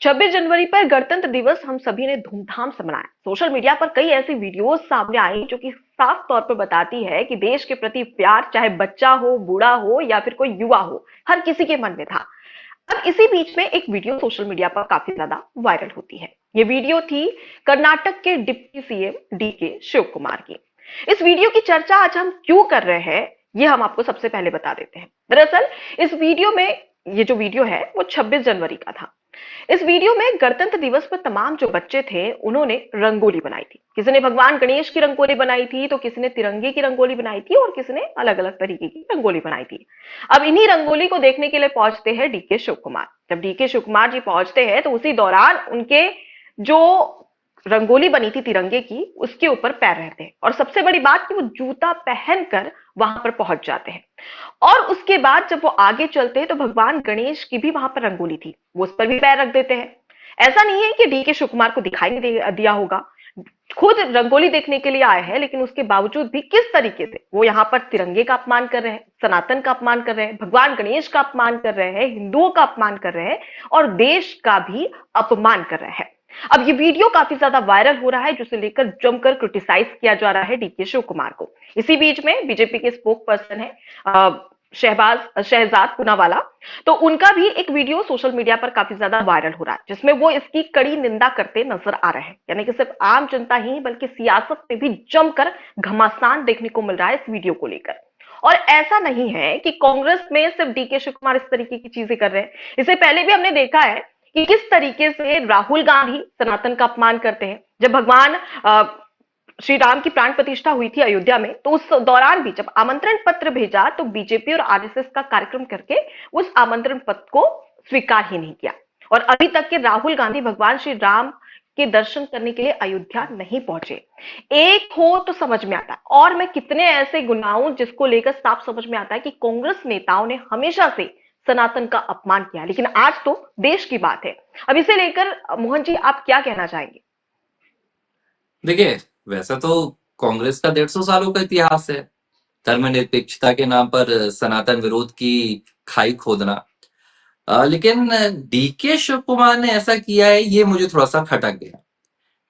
26 जनवरी पर गणतंत्र दिवस हम सभी ने धूमधाम से मनाया। सोशल मीडिया पर कई ऐसी वीडियोस सामने आई जो कि साफ तौर पर बताती है कि देश के प्रति प्यार चाहे बच्चा हो, बूढ़ा हो या फिर कोई युवा हो, हर किसी के मन में था। अब इसी बीच में एक वीडियो सोशल मीडिया पर काफी ज्यादा वायरल होती है। ये वीडियो थी कर्नाटक के डिप्टी सीएम डीके शिव कुमार की। इस वीडियो की चर्चा आज हम क्यों कर रहे हैं, ये हम आपको सबसे पहले बता देते हैं। दरअसल इस वीडियो में, ये जो वीडियो है वो 26 जनवरी का था। इस वीडियो में गणतंत्र दिवस पर तमाम जो बच्चे थे उन्होंने रंगोली बनाई थी। किसी ने भगवान गणेश की रंगोली बनाई थी, तो किसी ने तिरंगे की रंगोली बनाई थी और किसी ने अलग अलग तरीके की रंगोली बनाई थी। अब इन्हीं रंगोली को देखने के लिए पहुंचते हैं डीके शिव कुमार। जब डीके शिव कुमार जी पहुंचते हैं तो उसी दौरान उनके जो रंगोली बनी थी तिरंगे की, उसके ऊपर पैर रहते हैं और सबसे बड़ी बात कि वो जूता पहनकर वहां पर पहुंच जाते हैं। और उसके बाद जब वो आगे चलते हैं तो भगवान गणेश की भी वहां पर रंगोली थी, वो उस पर भी पैर रख देते हैं। ऐसा नहीं है कि डीके शिव कुमार को दिखाई नहीं दिया होगा, खुद रंगोली देखने के लिए आए हैं, लेकिन उसके बावजूद भी किस तरीके से वो यहाँ पर तिरंगे का अपमान कर रहे हैं, सनातन का अपमान कर रहे हैं, भगवान गणेश का अपमान कर रहे हैं, हिंदुओं का अपमान कर रहे हैं और देश का भी अपमान कर रहे हैं। अब ये वीडियो काफी ज्यादा वायरल हो रहा है, जिसे लेकर जमकर क्रिटिसाइज किया जा रहा है डीके शिव कुमार को। इसी बीच में बीजेपी के स्पोक पर्सन है शहजाद पूनावाला, तो उनका भी एक वीडियो सोशल मीडिया पर काफी ज्यादा वायरल हो रहा है, जिसमें वो इसकी कड़ी निंदा करते नजर आ रहे हैं। यानी कि सिर्फ आम जनता ही बल्कि सियासत में भी जमकर घमासान देखने को मिल रहा है इस वीडियो को लेकर। और ऐसा नहीं है कि कांग्रेस में सिर्फ डीके शिव कुमार इस तरीके की चीजें कर रहे हैं। इससे पहले भी हमने देखा है कि किस तरीके से राहुल गांधी सनातन का अपमान करते हैं। जब भगवान श्री राम की प्राण प्रतिष्ठा हुई थी अयोध्या में, तो उस दौरान भी जब आमंत्रण पत्र भेजा तो बीजेपी और आरएसएस का कार्यक्रम करके उस आमंत्रण पत्र को स्वीकार ही नहीं किया। और अभी तक के राहुल गांधी भगवान श्री राम के दर्शन करने के लिए अयोध्या नहीं पहुंचे। एक हो तो समझ में आता है, और मैं कितने ऐसे गुनाहों जिसको लेकर साफ समझ में आता है कि कांग्रेस नेताओं ने हमेशा से सनातन का अपमान किया, लेकिन आज तो देश की बात है। अब इसे लेकर मोहन जी आप क्या कहना चाहेंगे? देखिए, वैसे तो कांग्रेस का 150 सालों का इतिहास है। धर्मनिरपेक्षता के नाम पर सनातन विरोध की खाई खोदना। लेकिन डीके शिव कुमार ने ऐसा किया है, ये मुझे थोड़ा सा खटक गया,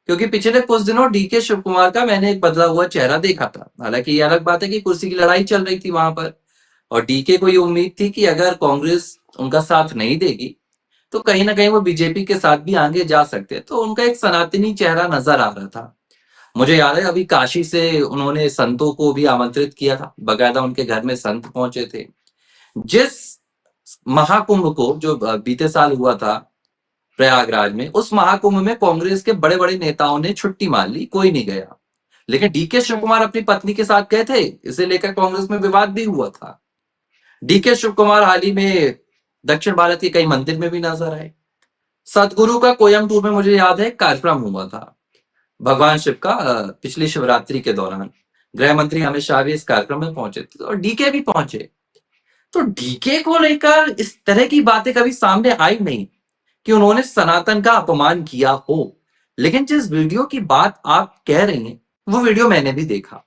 क्योंकि पिछले कुछ दिनों डीके शिव कुमार का मैंने एक बदला हुआ चेहरा देखा था। हालांकि ये अलग बात है कि कुर्सी की लड़ाई चल रही थी वहां पर, और डीके को ये उम्मीद थी कि अगर कांग्रेस उनका साथ नहीं देगी तो कहीं ना कहीं वो बीजेपी के साथ भी आगे जा सकते हैं। तो उनका एक सनातनी चेहरा नजर आ रहा था। मुझे याद है अभी काशी से उन्होंने संतों को भी आमंत्रित किया था, बकायदा उनके घर में संत पहुंचे थे। जिस महाकुंभ को जो बीते साल हुआ था प्रयागराज में, उस महाकुंभ में कांग्रेस के बड़े बड़े नेताओं ने छुट्टी मार ली, कोई नहीं गया। लेकिन डीके शिव कुमार अपनी पत्नी के साथ गए थे, इसे लेकर कांग्रेस में विवाद भी हुआ था। डीके शिव कुमार हाल ही में दक्षिण भारत के कई मंदिर में भी नजर आए। सदगुरु का कोयम्बटूर में मुझे याद है कार्यक्रम हुआ था भगवान शिव का, पिछली शिवरात्रि के दौरान गृह मंत्री अमित शाह भी इस कार्यक्रम में पहुंचे थे और डीके भी पहुंचे। तो डीके को लेकर इस तरह की बातें कभी सामने आई नहीं कि उन्होंने सनातन का अपमान किया हो। लेकिन जिस वीडियो की बात आप कह रही हैं, वो वीडियो मैंने भी देखा।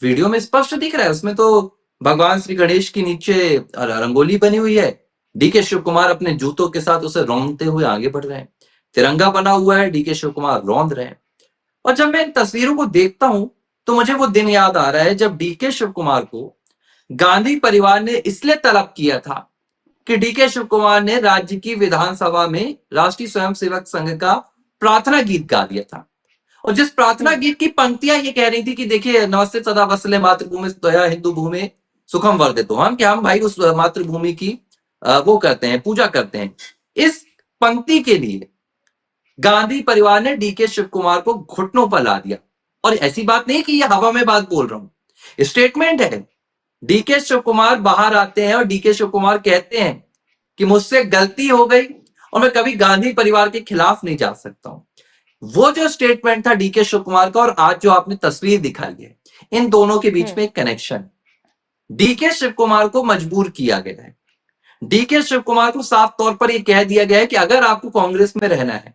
वीडियो में स्पष्ट दिख रहा है, उसमें तो भगवान श्री गणेश की नीचे रंगोली बनी हुई है। डीके शिव कुमार अपने जूतों के साथ उसे रौंदते हुए आगे बढ़ रहे हैं। तिरंगा बना हुआ है, डीके शिव कुमार रौंद रहे हैं। और जब मैं इन तस्वीरों को देखता हूं तो मुझे वो दिन याद आ रहा है जब डीके शिव कुमार को गांधी परिवार ने इसलिए तलब किया था कि डीके शिव कुमार ने राज्य की विधानसभा में राष्ट्रीय स्वयंसेवक संघ का प्रार्थना गीत गा दिया था। और जिस प्रार्थना गीत की पंक्तियां ये कह रही थी कि देखिए, नमस्ते सदा वत्सले मातृभूमि दया हिंदू भूमि सुखम वर्धितो, हम क्या हम भाई उस मातृभूमि की वो करते हैं, पूजा करते हैं। इस पंक्ति के लिए गांधी परिवार ने डीके शिव कुमार को घुटनों पर ला दिया। और ऐसी बात नहीं कि ये हवा में बात बोल रहा हूं, स्टेटमेंट है। डीके शिव कुमार बाहर आते हैं और डीके शिव कुमार कहते हैं कि मुझसे गलती हो गई और मैं कभी गांधी परिवार के खिलाफ नहीं जा सकता हूं। वो जो स्टेटमेंट था डीके शिव कुमार का और आज जो आपने तस्वीर दिखाई है, इन दोनों के बीच में एक कनेक्शन। डीके शिव कुमार को मजबूर किया गया है। डीके शिव कुमार को साफ तौर पर यह कह दिया गया है कि अगर आपको कांग्रेस में रहना है,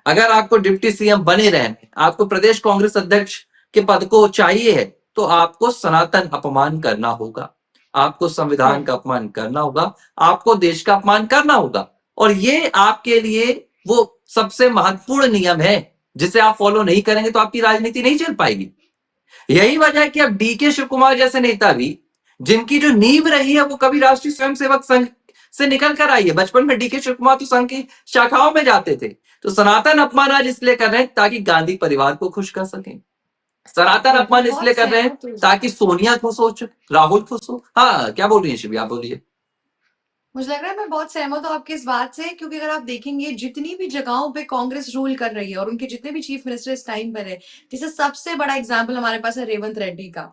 अगर आपको डिप्टी सीएम बने रहने, आपको प्रदेश कांग्रेस अध्यक्ष के पद को चाहिए है, तो आपको सनातन अपमान करना होगा, आपको संविधान का अपमान करना होगा, आपको देश का अपमान करना होगा। और ये आपके लिए वो सबसे महत्वपूर्ण नियम है जिसे आप फॉलो नहीं करेंगे तो आपकी राजनीति नहीं चल पाएगी। यही वजह है कि अब डीके शिव कुमार जैसे नेता भी, जिनकी जो नींव रही है वो कभी राष्ट्रीय स्वयंसेवक संघ से निकल कर आई है। बचपन में डीके शिव कुमार तो संघ की शाखाओं में जाते थे। तो सनातन अपमान आज इसलिए कर रहे हैं ताकि गांधी परिवार को खुश कर सकें। सनातन अपमान इसलिए कर रहे हैं ताकि सोनिया खुश हो, राहुल खुश हो। हाँ, क्या बोल रही है शिवी, आप बोलिए। मुझे लग रहा है मैं बहुत सहमत हूँ आपकी इस बात से, क्योंकि अगर आप देखेंगे जितनी भी जगहों पे कांग्रेस रूल कर रही है और उनके जितने भी चीफ मिनिस्टर इस टाइम पर है, जैसे सबसे बड़ा एग्जाम्पल हमारे पास है रेवंत रेड्डी का।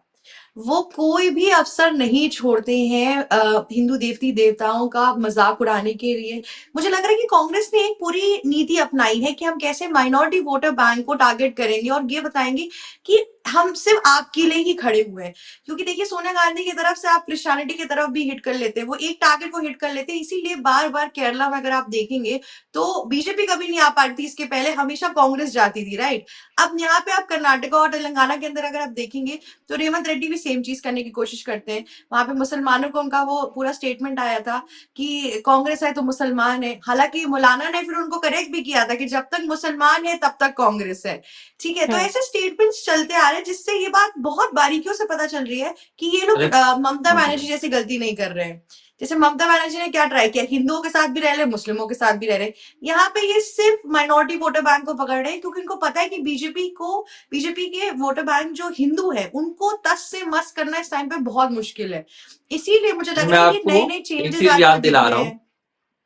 वो कोई भी अवसर नहीं छोड़ते हैं हिंदू देवती देवताओं का मजाक उड़ाने के लिए। मुझे लग रहा है कि कांग्रेस ने एक पूरी नीति अपनाई है कि हम कैसे माइनॉरिटी वोटर बैंक को टारगेट करेंगे और ये बताएंगे कि हम सिर्फ आपके लिए ही खड़े हुए हैं। क्योंकि देखिए सोनिया गांधी की तरफ से आप क्रिश्चियनिटी की तरफ भी हिट कर लेते हैं, वो एक टारगेट को हिट कर लेते हैं। इसीलिए बार बार केरला में अगर आप देखेंगे तो बीजेपी कभी नहीं आ पाती थी, इसके पहले हमेशा कांग्रेस जाती थी, राइट। अब यहाँ पे आप कर्नाटका और तेलंगाना के अंदर अगर आप देखेंगे तो रेवंत रेड्डी भी सेम चीज करने की कोशिश करते हैं। वहां पे मुसलमानों को उनका वो पूरा स्टेटमेंट आया था कि कांग्रेस है तो मुसलमान है। हालांकि मौलाना ने फिर उनको करेक्ट भी किया था कि जब तक मुसलमान है तब तक कांग्रेस है, ठीक है। तो ऐसे स्टेटमेंट्स चलते आ रहे हैं जिससे ये बात बहुत बारीकियों से पता चल रही है कि ये लोग ममता बनर्जी जैसी गलती नहीं कर रहे हैं। जैसे ममता बनर्जी ने क्या ट्राई किया, हिंदुओं के साथ भी रह रहे, मुस्लिमों के साथ भी रह रहे। यहाँ पे ये सिर्फ माइनॉरिटी वोटर बैंक को पकड़ रहे हैं क्योंकि इनको पता है कि बीजेपी के वोटर बैंक जो हिंदू है उनको तस से मस करना इस टाइम पे बहुत मुश्किल है। इसीलिए मुझे लग रहा है कि नए नए चेंजेस याद दिला रहा हूँ।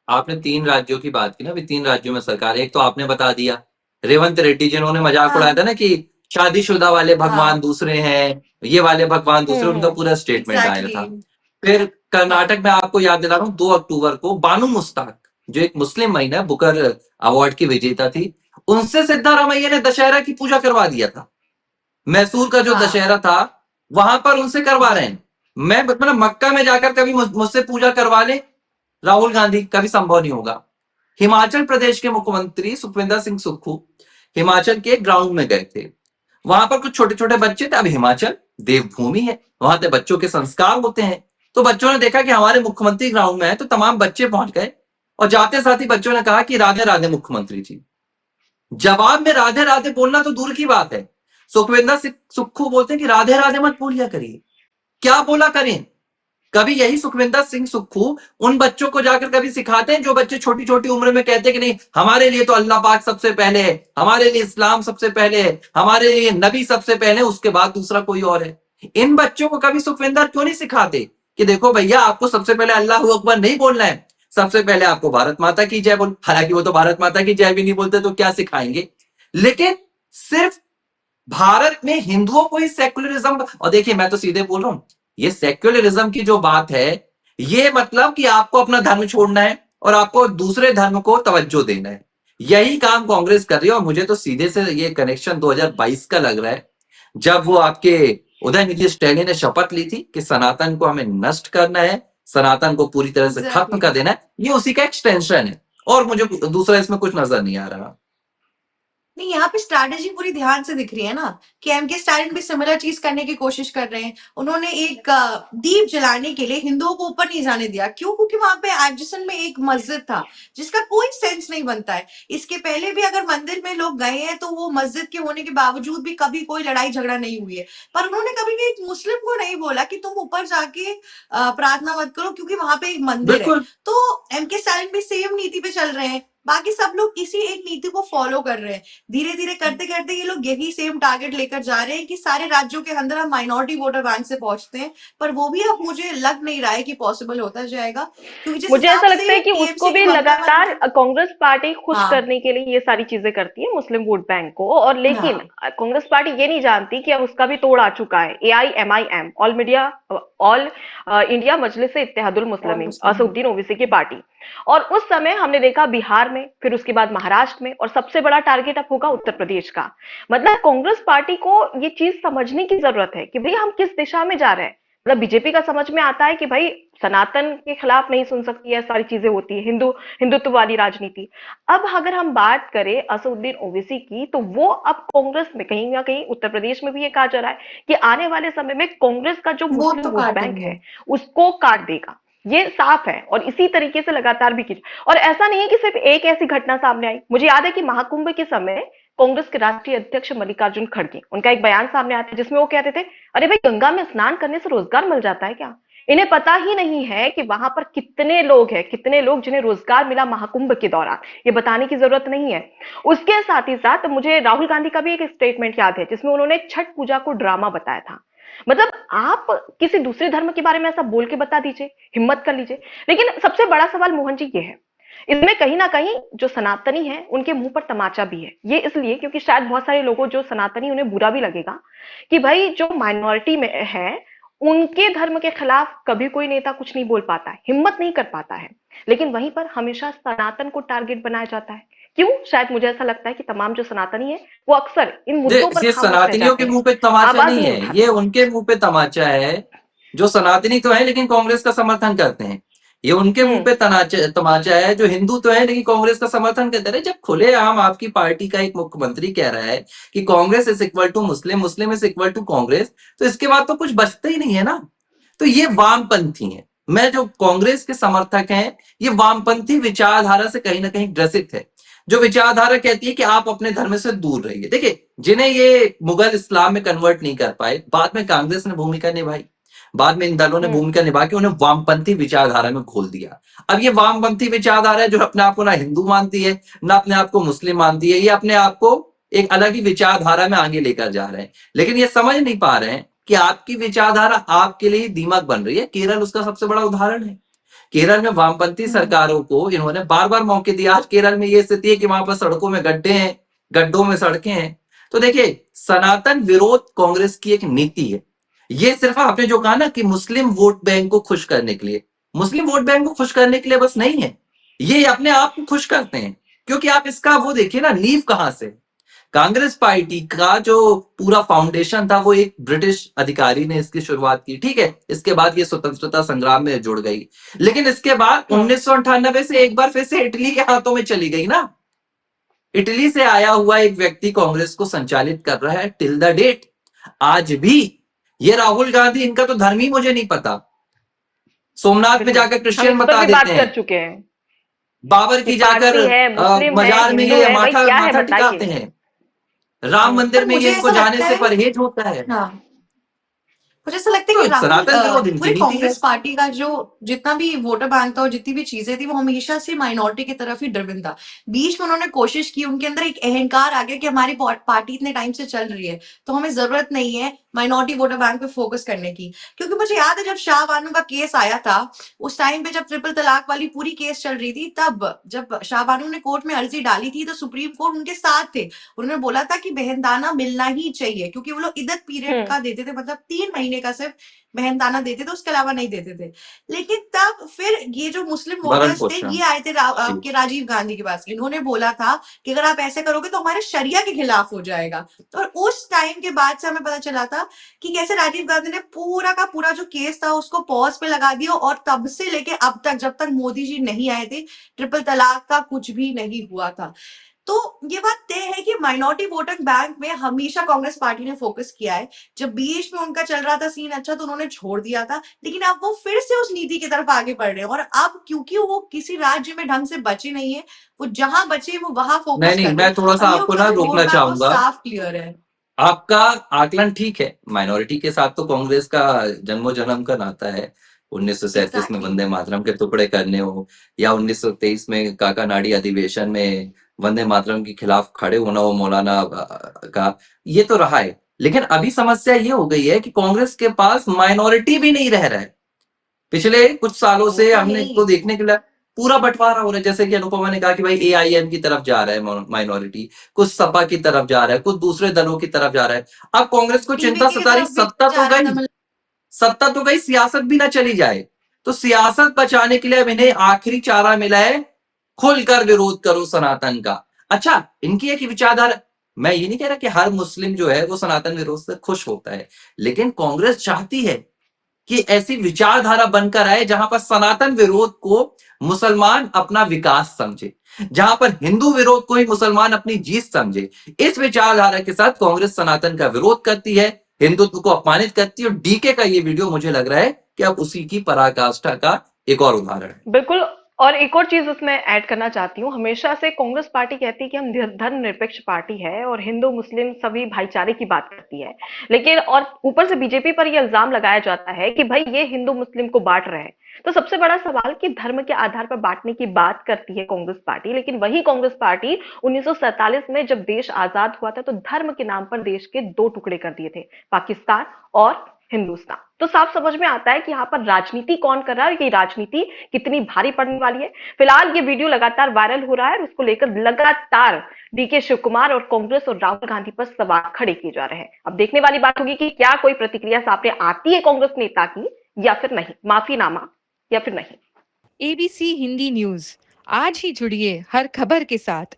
आपने 3 राज्यों की बात की ना, अभी 3 राज्यों में सरकार, एक तो आपने बता दिया रेवंत रेड्डी जिन्होंने मजाक उड़ाया था ना कि शादीशुदा वाले भगवान दूसरे हैं, ये वाले भगवान दूसरे, उनका पूरा स्टेटमेंट आया था। फिर कर्नाटक में आपको याद दिला रहा हूँ 2 अक्टूबर को बानू मुस्ताक, जो एक मुस्लिम महिला बुकर अवार्ड की विजेता थी, उनसे सिद्धारामैया ने दशहरा की पूजा करवा दिया था। मैसूर का जो दशहरा था वहां पर उनसे करवा रहे हैं। मैं मतलब मक्का में जाकर कभी मुझसे पूजा करवा ले राहुल गांधी, कभी संभव नहीं होगा। हिमाचल प्रदेश के मुख्यमंत्री सुखविंदर सिंह सुक्खू हिमाचल के ग्राउंड में गए थे। वहां पर कुछ छोटे छोटे बच्चे थे। अब हिमाचल देवभूमि है, वहां पे बच्चों के संस्कार होते हैं। तो बच्चों ने देखा कि हमारे मुख्यमंत्री ग्राउंड में है, तो तमाम बच्चे पहुंच गए और जाते साथ ही बच्चों ने कहा कि राधे राधे मुख्यमंत्री जी। जवाब में राधे राधे बोलना तो दूर की बात है, सुखविंदर सिंह सुक्खू बोलते हैं कि राधे राधे मत बोलिया करिए। क्या बोला करें? कभी यही सुखविंदर सिंह सुक्खू उन बच्चों को जाकर कभी सिखाते हैं जो बच्चे छोटी छोटी उम्र में कहते हैं कि नहीं हमारे लिए तो अल्लाह पाक सबसे पहले है, हमारे लिए इस्लाम सबसे पहले है, हमारे लिए नबी सबसे पहले, उसके बाद दूसरा कोई और है। इन बच्चों को कभी सुखविंदर क्यों नहीं सिखाते कि देखो भैया आपको सबसे पहले अल्लाह अकबर नहीं बोलना है, सबसे पहले आपको भारत माता की जय बोल। हालांकि वो तो भारत माता की जय भी नहीं बोलते, तो क्या सिखाएंगे। लेकिन सिर्फ भारत में हिंदुओं को ही सेक्युलरिज्म, और देखिए मैं तो सीधे बोल रहा हूं, ये सेक्युलरिज्म की जो बात है, ये मतलब कि आपको अपना धर्म छोड़ना है और आपको दूसरे धर्म को तवज्जो देना है। यही काम कांग्रेस कर रही है। और मुझे तो सीधे से ये कनेक्शन 2022 का लग रहा है, जब वो आपके उदयनिधि स्टैलिन ने शपथ ली थी कि सनातन को हमें नष्ट करना है, सनातन को पूरी तरह से खत्म कर देना है। ये उसी का एक्सटेंशन है और मुझे दूसरा इसमें कुछ नजर नहीं आ रहा। नहीं, यहाँ पे स्ट्रैटेजी पूरी ध्यान से दिख रही है ना कि एमके स्टैलिन भी सिमिलर चीज करने की कोशिश कर रहे हैं। उन्होंने एक दीप जलाने के लिए हिंदुओं को ऊपर नहीं जाने दिया। क्यों? क्योंकि वहां पे एडजसन में एक मस्जिद था जिसका कोई सेंस नहीं बनता है। इसके पहले भी अगर मंदिर में लोग गए हैं तो वो मस्जिद के होने के बावजूद भी कभी कोई लड़ाई झगड़ा नहीं हुई है। पर उन्होंने कभी भी एक मुस्लिम को नहीं बोला कि तुम ऊपर जाके प्रार्थना मत करो क्योंकि वहां पे एक मंदिर है। तो एमके स्टैलिन भी सेम नीति पे चल रहे हैं, बाकी सब लोग इसी एक नीति को फॉलो कर रहे हैं। धीरे धीरे करते करते ये लोग यही सेम टारगेट लेकर जा रहे हैं कि सारे राज्यों के अंदर हम माइनॉरिटी वोटर बैंक से पहुंचते हैं। पर वो भी अब मुझे लग नहीं रहा है कि पॉसिबल होता जाएगा, क्योंकि मुझे ऐसा लगता है कि उसको भी लगातार कांग्रेस पार्टी खुश करने के लिए ये सारी चीजें करती है, मुस्लिम वोट बैंक को। और लेकिन कांग्रेस पार्टी ये नहीं जानती कि अब उसका भी तोड़ आ चुका है। AIMIM, ऑल इंडिया मजलिस इत्तेहादुल मुस्लिमीन, असदुद्दीन ओवैसी की पार्टी। और उस समय हमने देखा बिहार में, फिर उसके बाद महाराष्ट्र में, और सबसे बड़ा टारगेट अब होगा उत्तर प्रदेश का। मतलब कांग्रेस पार्टी को ये चीज समझने की जरूरत है कि भाई हम किस दिशा में जा रहे हैं। मतलब बीजेपी का समझ में आता है कि भाई सनातन के खिलाफ नहीं सुन सकती है, सारी चीजें होती है, हिंदुत्व वाली राजनीति। अब अगर हम बात करें असदुद्दीन ओवैसी की, तो वो अब कांग्रेस में कहीं ना कहीं, उत्तर प्रदेश में भी ये कहा जा रहा है कि आने वाले समय में कांग्रेस का जो मुस्लिम वोट बैंक है उसको काट देगा। ये साफ है और इसी तरीके से लगातार भी की। और ऐसा नहीं है कि सिर्फ एक ऐसी घटना सामने आई। मुझे याद है कि महाकुंभ के समय कांग्रेस के राष्ट्रीय अध्यक्ष मल्लिकार्जुन खड़गे, उनका एक बयान सामने आता है जिसमें वो कहते थे, अरे भाई गंगा में स्नान करने से रोजगार मिल जाता है क्या? इन्हें पता ही नहीं है कि वहां पर कितने लोग हैं, कितने लोग जिन्हें रोजगार मिला महाकुंभ के दौरान, ये बताने की जरूरत नहीं है। उसके साथ ही साथ मुझे राहुल गांधी का भी एक स्टेटमेंट याद है जिसमें उन्होंने छठ पूजा को ड्रामा बताया था। मतलब आप किसी दूसरे धर्म के बारे में ऐसा बोल के बता दीजिए, हिम्मत कर लीजिए। लेकिन सबसे बड़ा सवाल मोहन जी ये है, इसमें कहीं ना कहीं जो सनातनी है उनके मुंह पर तमाचा भी है। ये इसलिए क्योंकि शायद बहुत सारे लोगों जो सनातनी, उन्हें बुरा भी लगेगा कि भाई जो माइनॉरिटी में है उनके धर्म के खिलाफ कभी कोई नेता कुछ नहीं बोल पाता है, हिम्मत नहीं कर पाता है। लेकिन वहीं पर हमेशा सनातन को टारगेट बनाया जाता है। क्यों? शायद मुझे ऐसा लगता है कि तमाम जो सनातनी है वो अक्सर इन मुद्दों पर ये खामोश रह सनातनियों जाते के हैं, मुंह पे तमाचा आवाज नहीं नहीं है, ये उठाते। उनके मुंह पे तमाचा है जो सनातनी तो है लेकिन कांग्रेस का समर्थन करते हैं। ये उनके मुंह पे तमाचा है जो हिंदू तो है लेकिन कांग्रेस का समर्थन करते हैं। जब खुलेआम आपकी पार्टी का एक मुख्यमंत्री कह रहा है कि Congress is equal to Muslim, Muslim is equal to Congress, तो इसके बाद तो कुछ बचता ही नहीं है ना। तो ये वामपंथी है। मैं जो कांग्रेस के समर्थक हैं, ये वामपंथी विचारधारा से कहीं ना कहीं ग्रसित है, जो विचारधारा कहती है कि आप अपने धर्म से दूर रहिए। देखिए, जिन्हें ये मुगल इस्लाम में कन्वर्ट नहीं कर पाए, बाद में कांग्रेस ने भूमिका निभाई, बाद में इन दलों ने भूमिका निभा के उन्हें वामपंथी विचारधारा में खोल दिया। अब ये वामपंथी विचारधारा है जो अपने आप को ना हिंदू मानती है, ना अपने आप को मुस्लिम मानती है, ये अपने आप को एक अलग ही विचारधारा में आगे लेकर जा रहे हैं। लेकिन ये समझ नहीं पा रहे हैं कि आपकी विचारधारा आपके लिए दीमक बन रही है। केरल उसका सबसे बड़ा उदाहरण है। केरल में वामपंथी सरकारों को इन्होंने बार बार मौके दिया। आज केरल में ये स्थिति है कि वहां पर सड़कों में गड्ढे हैं, गड्ढों में सड़कें हैं। तो देखिए, सनातन विरोध कांग्रेस की एक नीति है। ये सिर्फ आपने जो कहा ना कि मुस्लिम वोट बैंक को खुश करने के लिए, मुस्लिम वोट बैंक को खुश करने के लिए बस नहीं है, ये अपने आप को खुश करते हैं। क्योंकि आप इसका वो देखिए ना, नींव कहां से। कांग्रेस पार्टी का जो पूरा फाउंडेशन था वो एक ब्रिटिश अधिकारी ने इसकी शुरुआत की, ठीक है। इसके बाद ये स्वतंत्रता संग्राम में जुड़ गई, लेकिन इसके बाद 1998 से एक बार फिर से इटली के हाथों में चली गई ना। इटली से आया हुआ एक व्यक्ति कांग्रेस को संचालित कर रहा है टिल द डेट। आज भी ये राहुल गांधी, इनका तो धर्म ही मुझे नहीं पता, सोमनाथ में जाकर क्रिश्चियन बता देते हैं, कर चुके हैं बाबर की जाकर है, मुस्लिम है, मजार में हिंदू ये है, भाई माथा क्या है माथा बताइए। टिकाते हैं, राम मंदिर पर में ये मुझे इनको ऐसा जाने लगता से है, परहेज होता है। हाँ, मुझे ऐसा लगता है तो कि राहुल सनातन विरोध इनकी पूरे नीति है। कांग्रेस पार्टी का जो जितना भी वोटर बैंक था और जितनी भी चीजें थी वो हमेशा से माइनॉरिटी की तरफ ही ड्रिवन था। बीच में उन्होंने कोशिश की, उनके अंदर एक अहंकार आ गया कि हमारी पार्टी इतने टाइम से चल रही है तो हमें जरूरत नहीं है माइनॉरिटी वोटर बैंक पे फोकस करने की। क्योंकि मुझे याद है जब शाह बानो का केस आया था, उस टाइम पे जब ट्रिपल तलाक वाली पूरी केस चल रही थी, तब जब शाह बानो ने कोर्ट में अर्जी डाली थी तो सुप्रीम कोर्ट उनके साथ थे। उन्होंने बोला था कि बहनदाना मिलना ही चाहिए, क्योंकि वो लोग इद्दत पीरियड का देते थे, मतलब 3 महीने का सिर्फ बहनदाना देते थे, उसके अलावा नहीं देते थे। लेकिन तब फिर ये जो मुस्लिम भरण वोटर्स थे पोषण ये आए थे आपके राजीव गांधी के पास, इन्होंने बोला था कि अगर आप ऐसे करोगे तो हमारे शरिया के खिलाफ हो जाएगा। और उस टाइम के बाद से हमें पता चला था कि कैसे राजीव गांधी ने पूरा का पूरा जो केस था उसको पॉज पे लगा दिया, और तब से लेके अब तक, जब तक मोदी जी नहीं आए थे, ट्रिपल तलाक का कुछ भी नहीं हुआ था। तो ये बात तय है कि माइनॉरिटी वोटर बैंक में हमेशा कांग्रेस पार्टी ने फोकस किया है। जब बीच में उनका चल रहा था सीन अच्छा तो उन्होंने छोड़ दिया था, लेकिन अब वो फिर से उस नीति की तरफ आगे बढ़ रहे हैं। और अब क्योंकि वो किसी राज्य में ढंग से बचे नहीं है, वो जहां बचे वो वहां फोकस नहीं कर नहीं, रहे मैं हैं। थोड़ा सा और ये आपको उनका ना जो रोकना रोड मैप वो चाहूंगा। साफ क्लियर है। आपका आकलन ठीक है, माइनॉरिटी के साथ तो कांग्रेस का जन्मों जन्म का नाता है। 1937 में एग्जैक्टली। वंदे मातरम के टुकड़े करने हो, या 1923 में काकानाडी अधिवेशन में वंदे मातरम के खिलाफ खड़े होना हो मौलाना का, ये तो रहा है। लेकिन अभी समस्या ये हो गई है कि कांग्रेस के पास माइनॉरिटी भी नहीं रह रहा है। पिछले कुछ सालों वो से तो हमने नहीं। इसको देखने के लिए पूरा बंटवारा हो रहा है। जैसे कि अनुपमा ने कहा कि भाई एआईएम की तरफ जा रहा है माइनॉरिटी, कुछ सपा की तरफ जा रहा है, कुछ दूसरे दलों की तरफ जा रहा है। अब कांग्रेस को चिंता टीवीके की सता रही, तरफ भी जा रहा है तमिल। सत्ता तो गई, सियासत भी ना चली जाए। तो सियासत बचाने के लिए अब इन्हें आखिरी चारा मिला है, खुलकर विरोध करो सनातन का। अच्छा, इनकी एक विचारधारा, मैं ये नहीं कह रहा कि हर मुस्लिम जो है वो सनातन विरोध से खुश होता है, लेकिन कांग्रेस चाहती है कि ऐसी विचारधारा बनकर आए जहां पर सनातन विरोध को मुसलमान अपना विकास समझे, जहां पर हिंदू विरोध को ही मुसलमान अपनी जीत समझे। इस विचारधारा के साथ कांग्रेस सनातन का विरोध करती है, हिंदुत्व को अपमानित करती है। और डीके का ये वीडियो मुझे लग रहा है कि अब उसी की पराकाष्ठा का एक और उदाहरण है। बिल्कुल। और एक और चीज उसमें ऐड करना चाहती हूँ, हमेशा से कांग्रेस पार्टी कहती है कि हम धर्मनिरपेक्ष पार्टी है और हिंदू मुस्लिम सभी भाईचारे की बात करती है, लेकिन और ऊपर से बीजेपी पर ये इल्जाम लगाया जाता है कि भाई ये हिंदू मुस्लिम को बांट रहे हैं। तो सबसे बड़ा सवाल कि धर्म के आधार पर बांटने की बात करती है कांग्रेस पार्टी, लेकिन वही कांग्रेस पार्टी 1947 में जब देश आजाद हुआ था तो धर्म के नाम पर देश के दो टुकड़े कर दिए थे, पाकिस्तान और हिंदुस्तान। तो साफ समझ में आता है कि यहाँ पर राजनीति कौन कर रहा है और ये राजनीति कितनी भारी पड़ने वाली है। फिलहाल ये वीडियो लगातार वायरल हो रहा है और उसको लेकर लगातार डीके शिव कुमार और कांग्रेस और राहुल गांधी पर सवाल खड़े किए जा रहे हैं। अब देखने वाली बात होगी कि क्या कोई प्रतिक्रिया सामने आती है कांग्रेस नेता की या फिर नहीं, माफीनामा या फिर नहीं। एबीसी हिंदी न्यूज, आज ही जुड़िए हर खबर के साथ